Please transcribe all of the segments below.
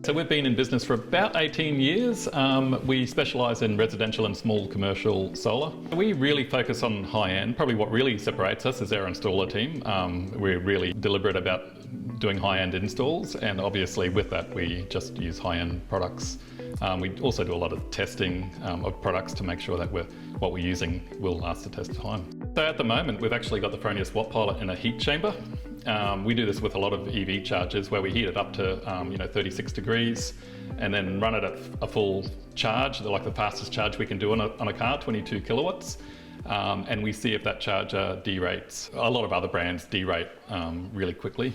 So we've been in business for about 18 years. We specialise in residential and small commercial solar. We really focus on high-end. Probably what really separates us is our installer team. We're really deliberate about doing high-end installs, and obviously with that we just use high-end products. We also do a lot of testing of products to make sure that what we're using will last the test of time. So at the moment we've actually got the Fronius Watt Pilot in a heat chamber. We do this with a lot of EV chargers where we heat it up to 36 degrees and then run it at a full charge, like the fastest charge we can do on a car, 22 kilowatts. And we see if that charger derates. A lot of other brands derate really quickly.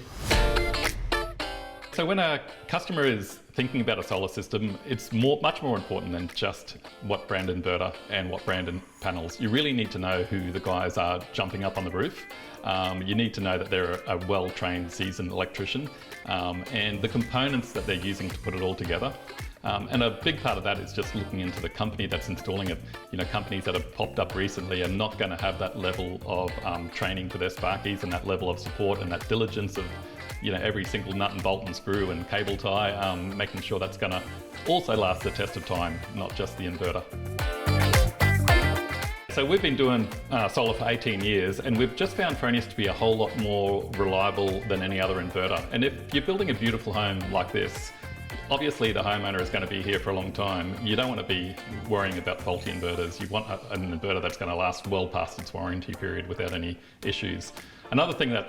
So when a customer is thinking about a solar system, it's much more important than just what brand inverter and what brand panels. You really need to know who the guys are jumping up on the roof. You need to know that they're a well-trained, seasoned electrician and the components that they're using to put it all together. And a big part of that is just looking into the company that's installing it. Companies that have popped up recently are not going to have that level of training for their sparkies and that level of support and that diligence of every single nut and bolt and screw and cable tie, making sure that's going to also last the test of time, not just the inverter. So we've been doing solar for 18 years and we've just found Fronius to be a whole lot more reliable than any other inverter. And if you're building a beautiful home like this, obviously the homeowner is going to be here for a long time. You don't want to be worrying about faulty inverters. You want an inverter that's going to last well past its warranty period without any issues. Another thing that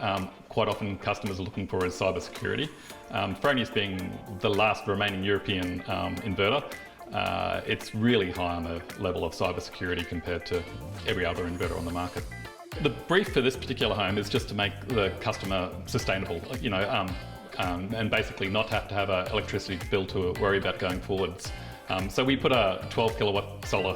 quite often customers are looking for is cybersecurity. Fronius being the last remaining European inverter, it's really high on the level of cybersecurity compared to every other inverter on the market. The brief for this particular home is just to make the customer sustainable, and basically not have to have an electricity bill to worry about going forwards. So we put a 12 kilowatt solar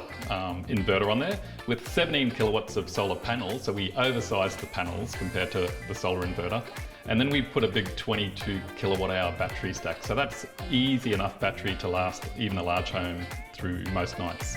inverter on there with 17 kilowatts of solar panels, so we oversized the panels compared to the solar inverter. And then we put a big 22 kilowatt hour battery stack, so that's easy enough battery to last even a large home through most nights.